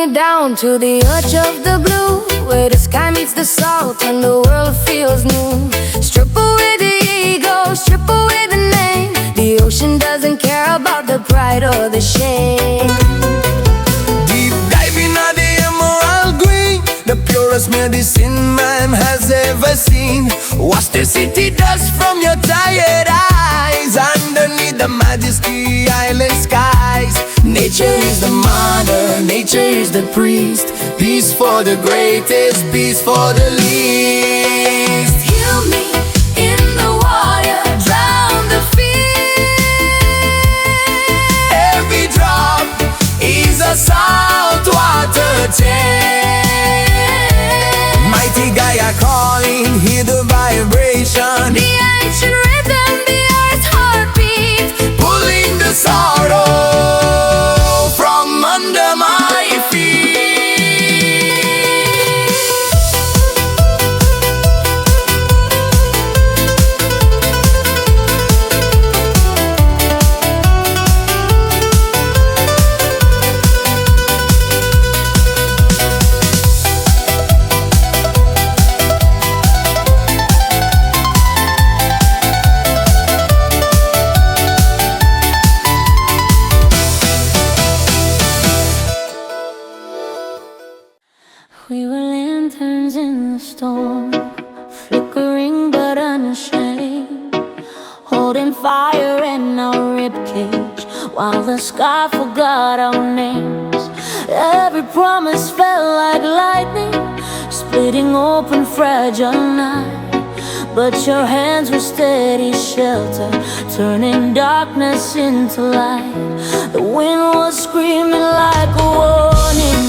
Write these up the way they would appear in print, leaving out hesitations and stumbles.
me down to the edge of the blue, where the sky meets the salt and the world feels new. Strip away the ego, strip away the name. The ocean doesn't care about the pride or the shame. Deep diving at the emerald green, the purest medicine man has ever seen. Watch the city dust from your tired eyes, underneath the majesty island skies. Nature is the mother, nature is the priest. Peace for the greatest, peace for the least. Heal me in the water, drown the fear. Every drop is a salt water tear. Mighty Gaia calling, hear the vibration. The ancient rhythm, the earth's heartbeat, Pulling the sorrow from under my feet. We were lanterns in the storm, flickering but unashamed, holding fire in our ribcage while the sky forgot our names. Every promise fell like lightning, splitting open fragile night. But your hands were steady shelter, turning darkness into light. The wind was screaming like a warning,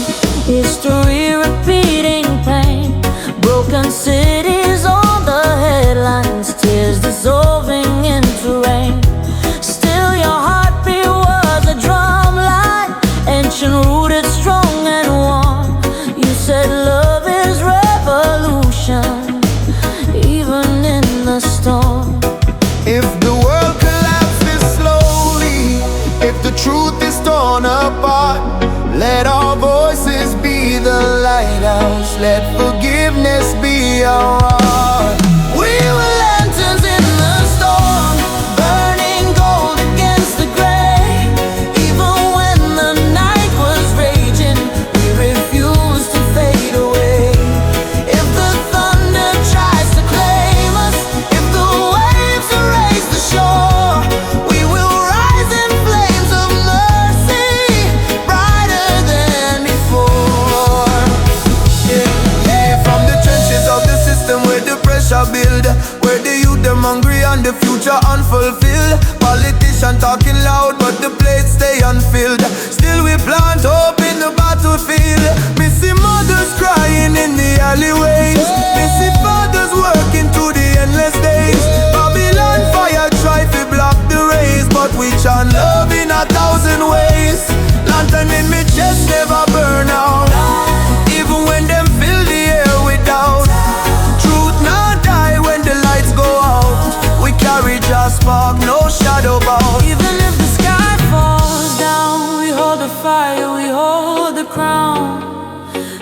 history repeating pain. Broken cities on the headlines, tears dissolving into rain. Still your heartbeat was a drumline, ancient rooted, strong and warm. You said love is revolution, even in the storm. If the world collapses slowly, if the truth is torn apart, let our voices be the lighthouse, let forgiveness be our heart. We were lanterns in the storm, burning gold against the gray. Even when the night was raging, we refused to fade away. If the thunder tries to claim us, if the waves erase the shore, we will rise in flames of mercy, brighter than before. Yeah, from the trenches of the system where the pressure build, where the youth them hungry and the future unfulfilled. Politicians talking loud but the plates stay unfilled. Still we plant hope in the battlefield. Me see mothers crying in the alleyways, me see fathers working through the endless days. Babylon fire try to block the rays, but we chant love in 1,000 ways. Lantern in me chest never burn out, even when them fill the air with doubt. Truth not die when the lights go out. We carry just spark, no shadow bound. Even if the sky falls down, we hold the fire, we hold the crown.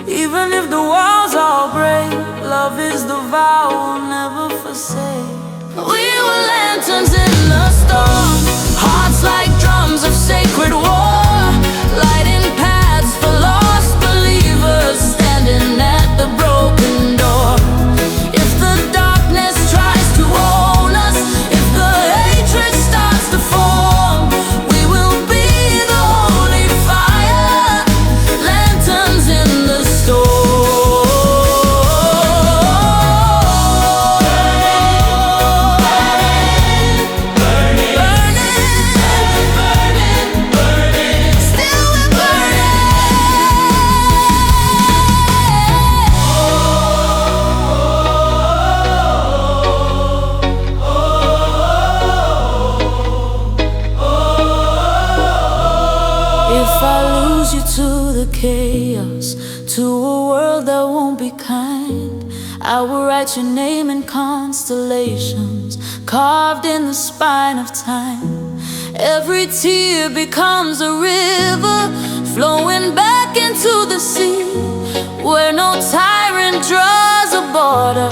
Even if the walls all break, love is the vow we'll never forsake. We were lanterns in the storm, hearts like drums of sacred war, lighting paths for lost believers, standing at the broken door. If the darkness tries to own us, if the hatred starts to form, we will be the holy fire, lanterns in the storm. Still we're If I lose you to the chaos, to a world that won't be kind, I will write your name in constellations, carved in the spine of time. Every tear becomes a river, flowing back into the sea, where no tyrant draws a border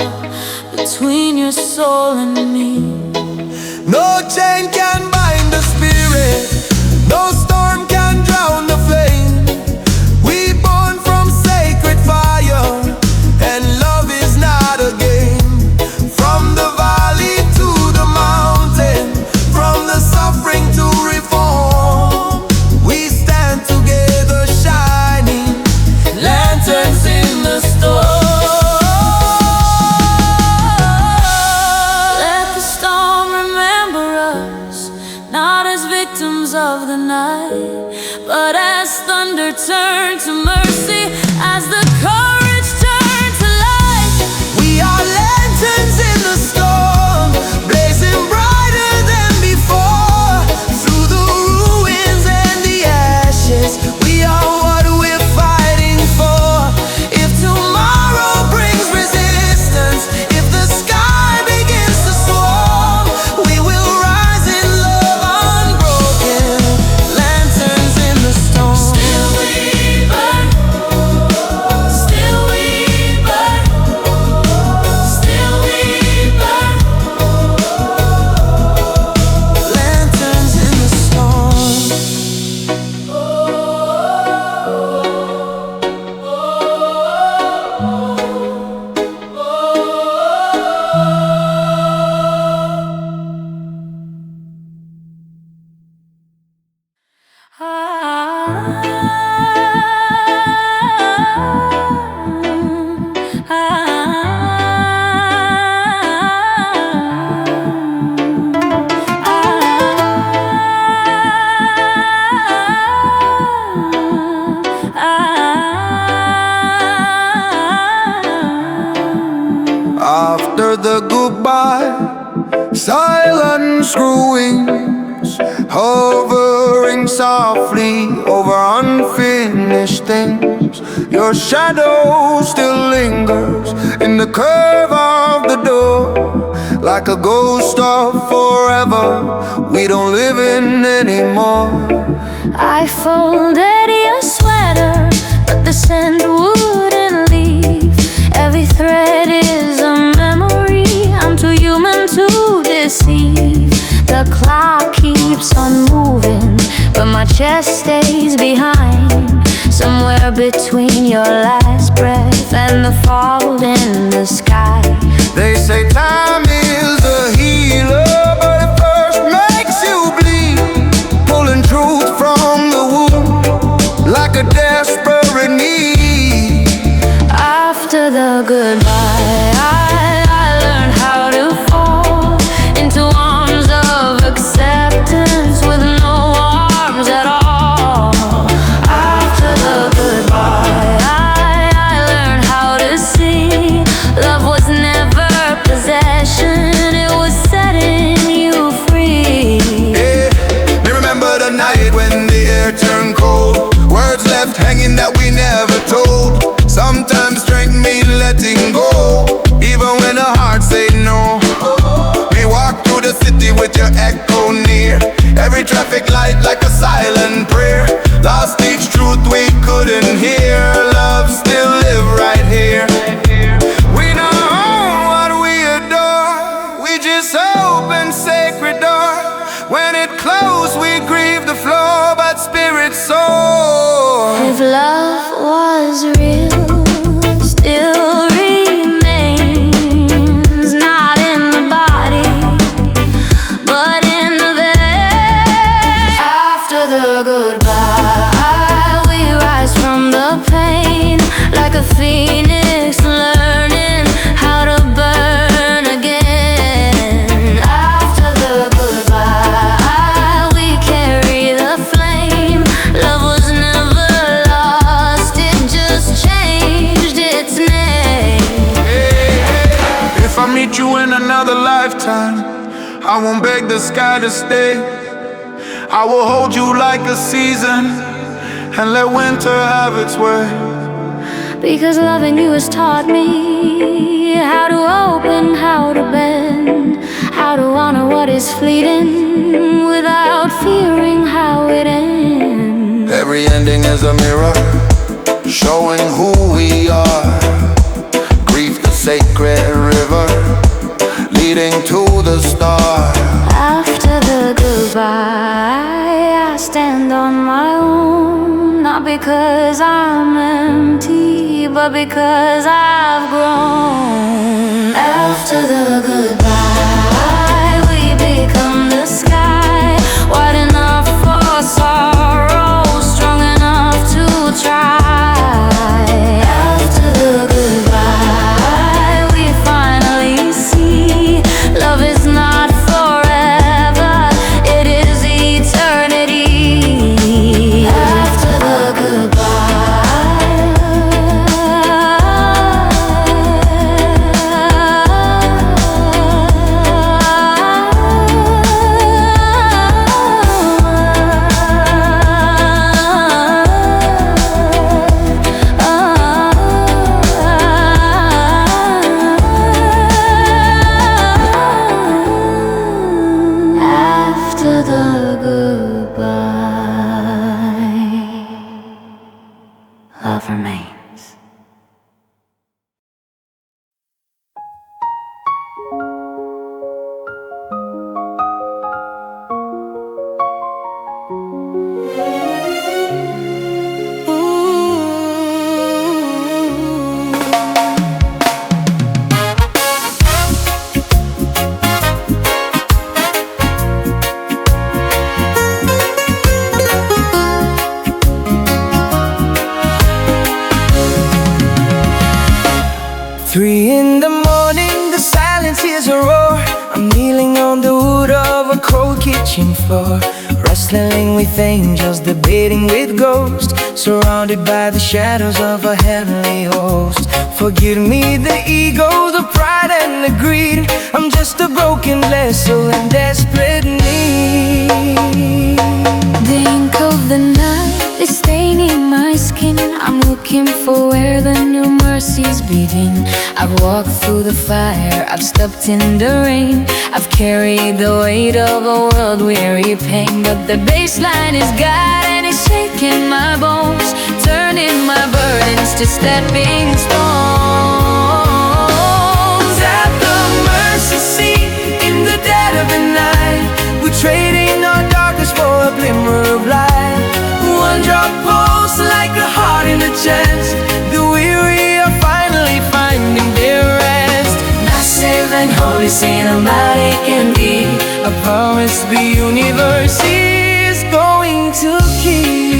between your soul and me. No chain can bind the spirit, no storm can drown the flame. We born from sacred fire, and love is not a game. From the valley to the mountain, from the suffering to reform, we stand together shining lanterns in the storm. Of the night, but as thunder turned to mercy, as the courage turned to light, we are lanterns in the storm, blazing brighter than before. Through the ruins and the ashes, we are what we're fighting for. If tomorrow brings resistance, if the sky begins to swarm, we will rise in love unbroken. Lanterns in the storm. still we burn, still we burn, still we burn. Lanterns in the storm. After the goodbye, silence grew wings, hovering softly over unfinished things. Your shadow still lingers in the curve of the door, like a ghost of forever we don't live in anymore. I folded your sweater, but the scent wouldn't leave. Every thread is a memory, I'm too human to deceive. The clock keeps on moving, but my chest stays behind, somewhere between your last breath and the fall in the sky. They say time is a healer, but it first makes you bleed, pulling truth from the wound like a desperate need. After the goodbye, I learned how to fall into arms of acceptance with no arms at all. After the goodbye, I learned how to see love was never possession, it was setting you free. Yeah, me remember the night when the air turned cold, words left hanging that we never told. Sometimes strength mean letting go, even when the heart say no. We walk through the city with your echo near, every traffic light like a silent prayer. Lost each truth we couldn't hear, love still live right here. We don't own what we adore, we just open sacred door. When it closed we grieve the floor, but spirit soar. If love was real, still remains, not in the body, but in the vein. After the goodbye, we rise from the pain, like a phoenix learning how to burn again. After the goodbye, we carry the flame. Love was never lost, it just changed its name. If I meet you in another lifetime, I won't beg the sky to stay. I will hold you like a season and let winter have its way. Because loving you has taught me how to open, how to bend, how to honor what is fleeting without fearing how it ends. Every ending is a mirror, showing who we are. Grief, the sacred river, leading to the stars. After the goodbye, I stand on my own. Not because I'm empty, but because I've grown. After the goodbye, we become the sky, wide enough for sorrow, strong enough to try. After the goodbye, we finally see love is not forever, it is eternity. After the goodbye. After the goodbye, love remains. Three in the morning, the silence is a roar. I'm kneeling on the wood of a cold kitchen floor, wrestling with angels, debating with ghosts, surrounded by the shadows of a heavenly host. Forgive me the ego, the pride and the greed. I'm just a broken vessel in desperate need. The ink of the night is staining my skin. I'm looking for where the new mercies begin. I've walked through the fire, I've stepped in the rain, I've carried the weight of a world-weary pain. But the baseline is God and it's shaking my bones, turning my burdens to stepping stones. At the mercy seat in the dead of the night, we're trading our darkness for a glimmer of light. One drop pulse like a heart in a chest. The weary are finally finding their rest. Massive and holy, cinematic and deep, A promise the universe is going to keep.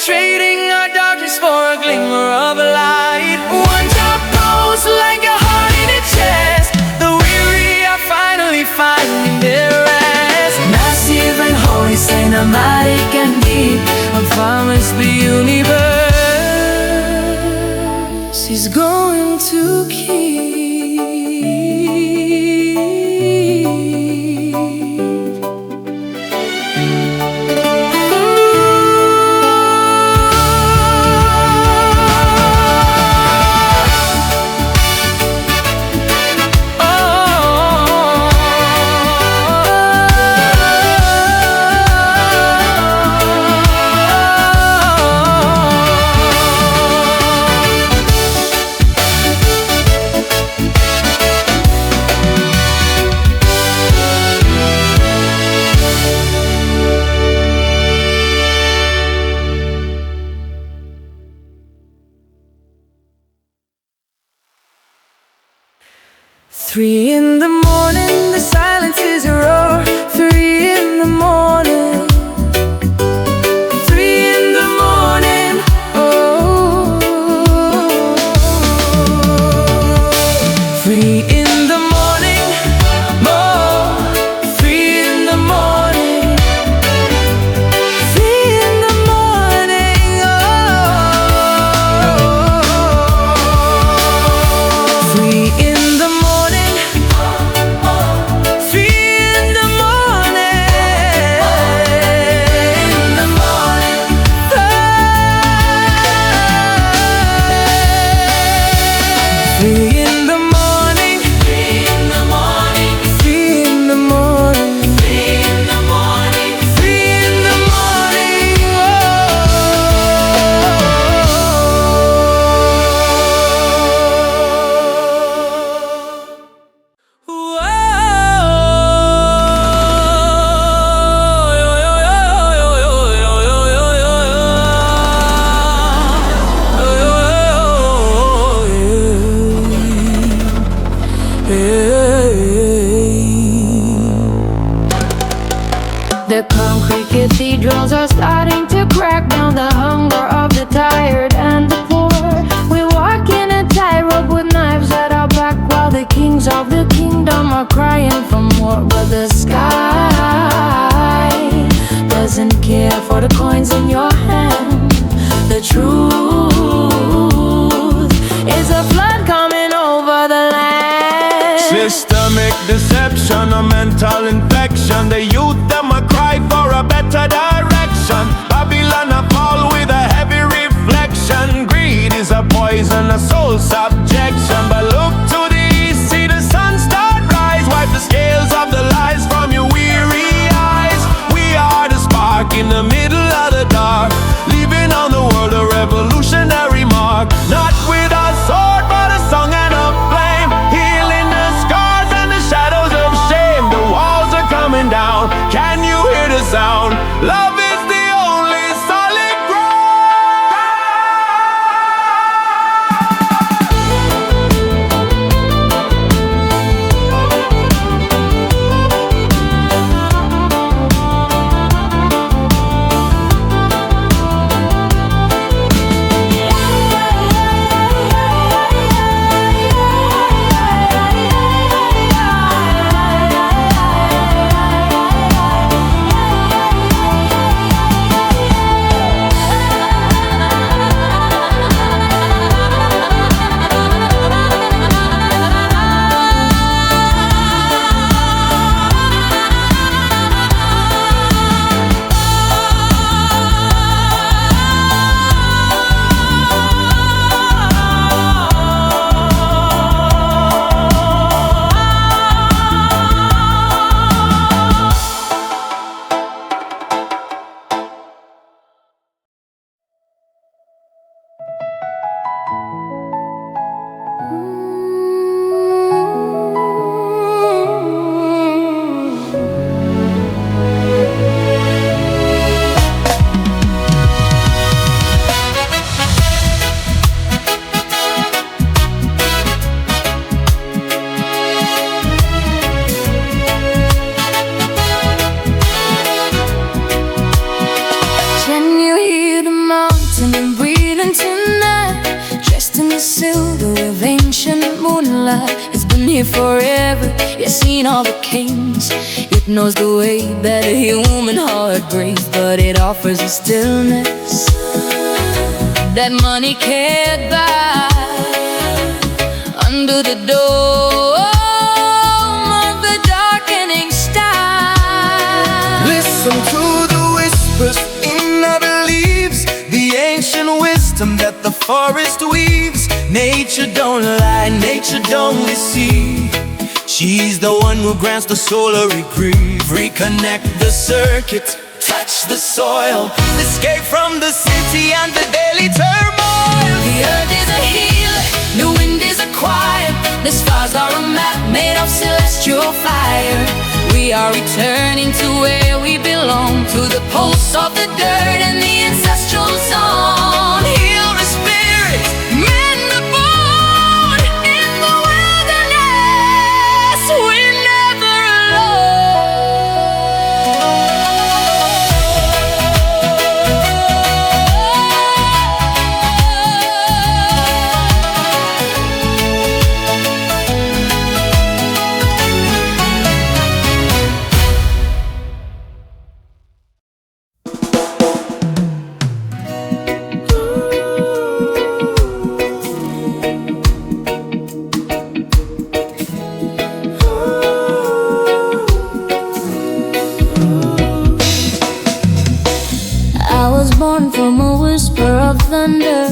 Trading our darkness for a glimmer of light. One drop pulse like a heart in a chest. The weary are finally finding their rest. massive and holy, cinematic and deep. I promise the universe is going to keep. Three in the morning, the silence is a roar. Three in the morning. Three in the morning. Oh. Three in the morning. More. Three in the morning. Three in the morning. Oh. Free in the morning, Free in the morning, free in the morning, free in the morning, free in the morning. The concrete cathedrals are starting to crack down the hunger of the tired and the poor. We walk in a tightrope with knives at our back, while the kings of the kingdom are crying for more. But the sky doesn't care for the coins in your hand. The truth is a flood coming over the land. Systemic deception, a mental infection. The youth them a cry for a better direction. Babylon a fall with a heavy reflection. Greed is a poison, a soul subjection. But look to the east, see the sun start rise. Wipe the scales of the lies from your weary eyes. We are the spark in the middle of the dark, leaving on the world a revolutionary mark. Not with a sword but a song and a flame, healing the scars and the shadows of shame. The walls are coming down, can you hear the sound? Love is the only solid It's been here forever, it's seen all the kings. It knows the way that a human heart breaks, but it offers a stillness that money can't buy. Under the dome of the darkening sky, Listen to the whispers in our leaves, the ancient wisdom that the forest weaves. Nature don't lie, nature don't deceive. She's the one who grants the soul a reprieve. Reconnect the circuit, touch the soil, escape from the city and the daily turmoil. the earth is a healer, the wind is a choir, the stars are a map made of celestial fire. We are returning to where we belong, to the pulse of the dirt and the ancestral zone. Heal the spirit, mend the bone. In the wilderness, we're never from a whisper of thunder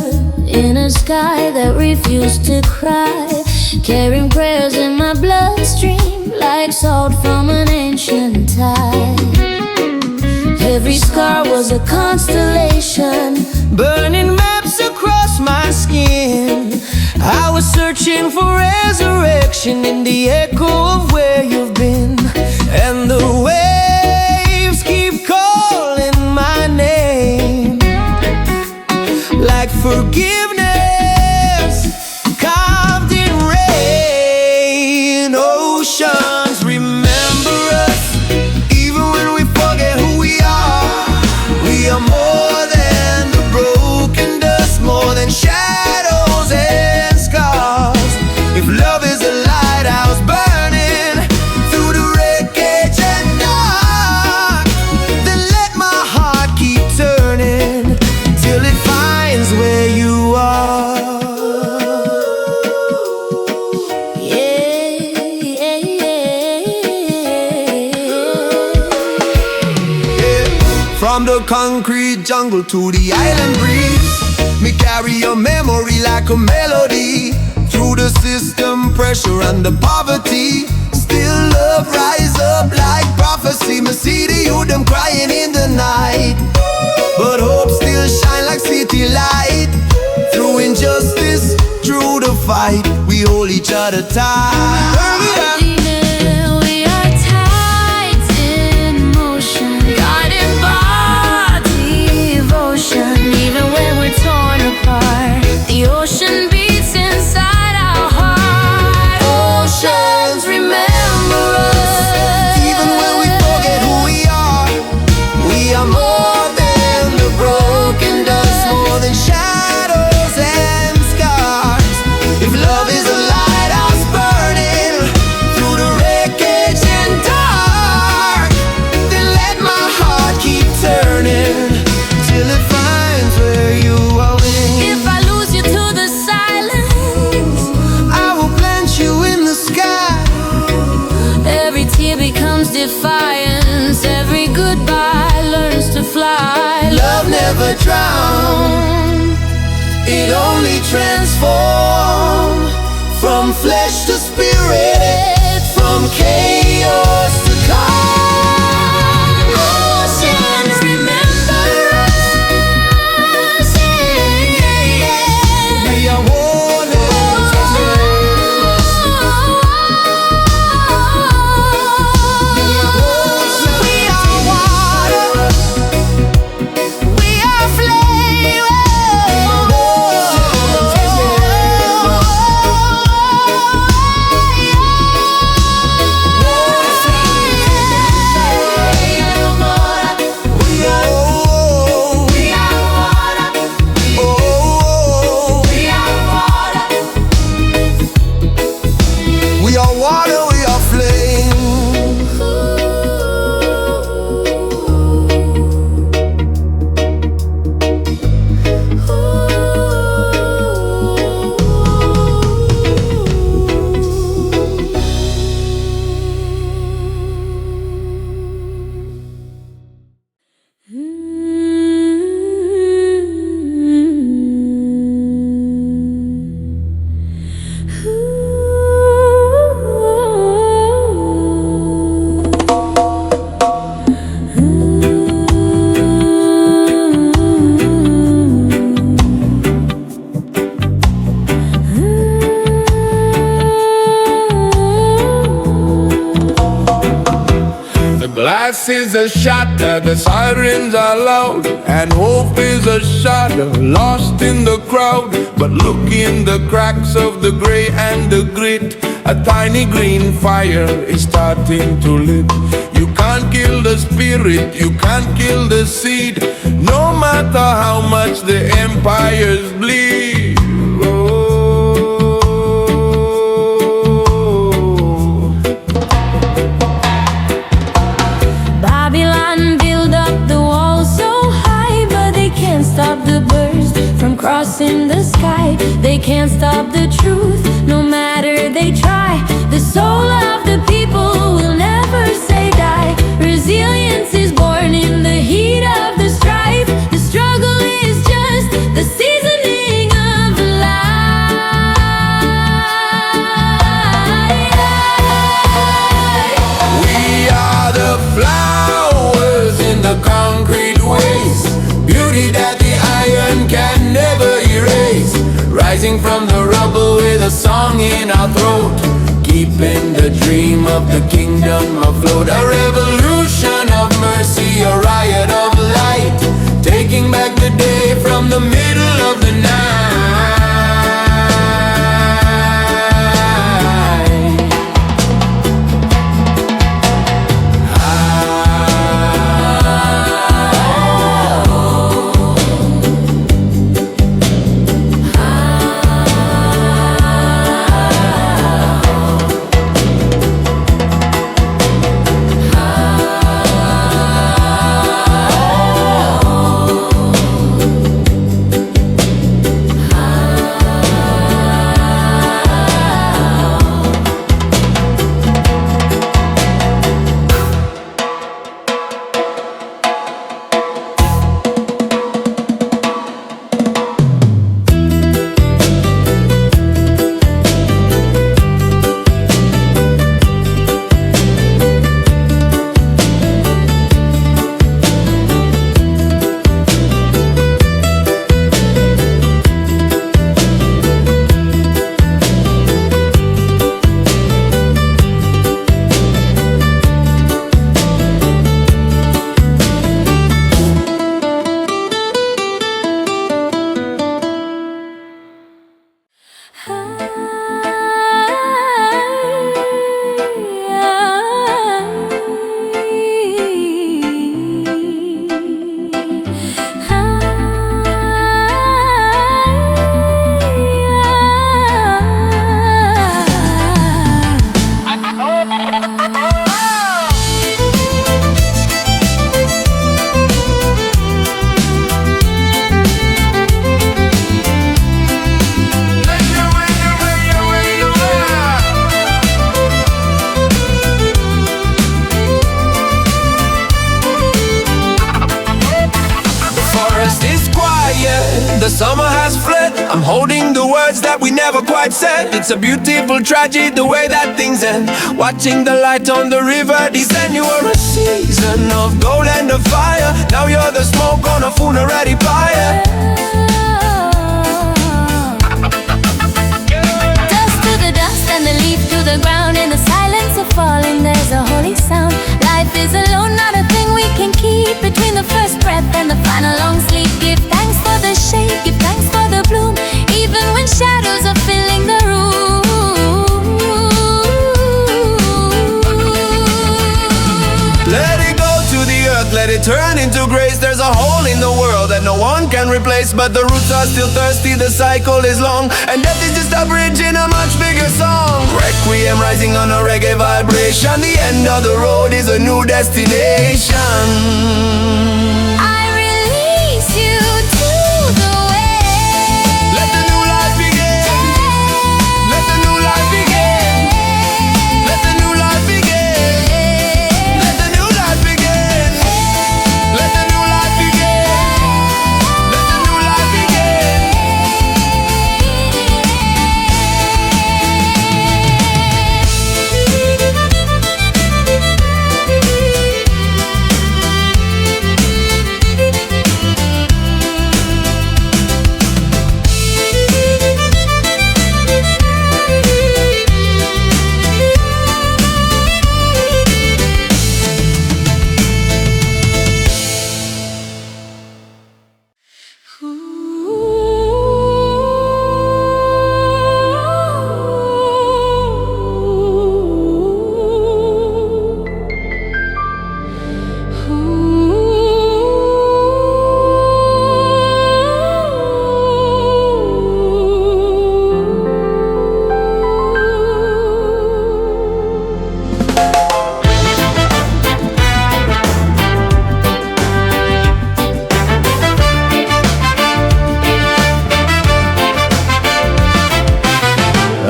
in a sky that refused to cry. carrying prayers in my bloodstream like salt from an ancient tide. Every scar was a constellation, burning maps across my skin. I was searching for resurrection in the echo of where you've been. And the waves keep calling my name, like forgiveness carved in rain. Oceans remember us, even when we forget who we are. We are more than the broken dust, more than shadows and scars. If love is a lighthouse burning through the wreckage and dark, then let my heart keep turning till it finds where you are. From the concrete jungle to the island breeze, me carry your memory like a melody. Through the system pressure and the poverty, still love rise up like prophecy. Me see the youth them crying in the night, but hope still shine like city light. Through injustice, through the fight, we hold each other tight. The ocean beats inside our heart. Oceans remember us, even when we forget who we are. We are more than the broken dust, more than shadows and scars. If love is a lighthouse burning through the wreckage and dark, then let my heart keep turning till it finds where you are. if I lose you to the silence, I will plant you in the sky. every tear becomes defiance, every goodbye learns to fly. Love never drowned, it only transformed. From flesh to spirit, from chaos to calm. Oceans remember us, We are warnings. We are water, we are flame. We are water, we are flame. Glasses are shattered, the sirens are loud, and hope is a shadow lost in the crowd. But look in the cracks of the grey and the grit, a tiny green fire is starting to lit. You can't kill the spirit, you can't kill the seed, no matter how much the empires bleed. Babylon build up the wall so high, but they can't stop the birds from crossing the sky. They can't stop the truth, no matter they try. The soul of the people will never say die. Resilience is born in the heat of the strife. The struggle is just the seasoning of life. rising from the rubble with a song in our throat, keeping the dream of the kingdom afloat. A revolution of mercy, a riot of light, taking back the day from the middle of the night. The summer has fled, I'm holding the words that we never quite said. It's a beautiful tragedy the way that things end. Watching the light on the river descend. You were a season of gold and of fire. Now you're the smoke on a funerary pyre. Dust to the dust and the leaf to the ground. In the silence of falling there's a holy sound. Life is alone, not a thing we can keep. Between the first breath and the final long sleep, give thanks for the shade, give thanks for the bloom, even when shadows are filling the room. Let it go to the earth, let it turn into grace. There's a hole in the world that no one can replace, but the roots are still thirsty, the cycle is long, and death is just a bridge in a much bigger song. Requiem rising on a reggae vibration. The end of the road is a new destination. I release you to the way. Let the new life begin. Let the new life begin. Let the new life begin. Let the new life begin. Let the new life begin. Let the new life begin.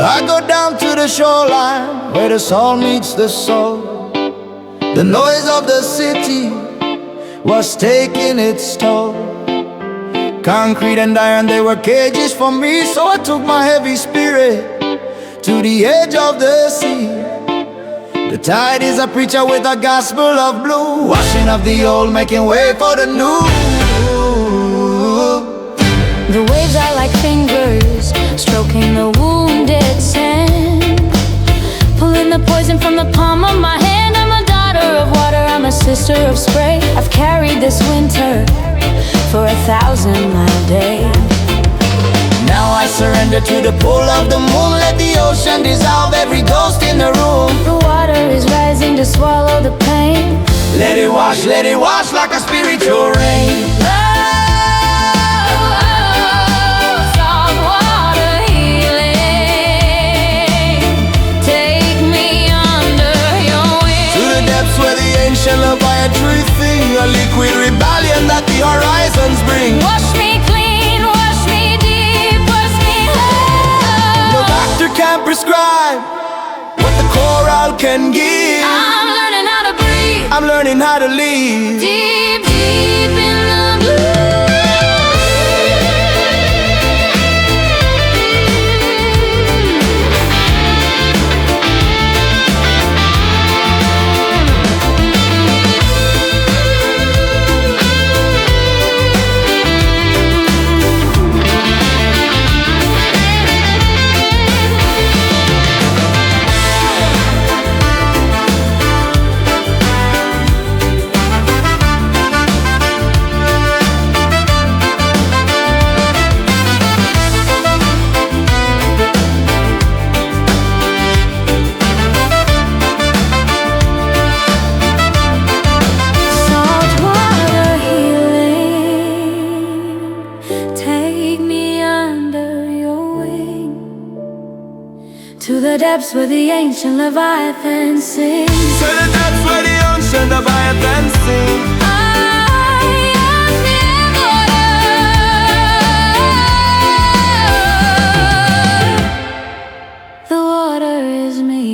I go down to the shoreline where the soul meets the soul. The noise of the city was taking its toll. Concrete and iron, they were cages for me, so I took my heavy spirit to the edge of the sea. The tide is a preacher with a gospel of blue, washing up the old, making way for the new. The waves are like fingers 1,000-mile day. Now I surrender to the pull of the moon. Let the ocean dissolve every ghost in the room. The water is rising to swallow the pain. Let it wash like a spiritual rain. Salt water healing. Take me under your wing. To the depths where the ancient Leviathan thing, a liquid rebellion that the horizons bring. Wash me clean, wash me deep, wash me whole. No doctor can prescribe what the coral can give. I'm learning how to breathe. I'm learning how to live. Deep, deep in the blue. To the depths where the ancient Leviathan sings. To the depths where the ocean Leviathan sing. I am the water. The water is me.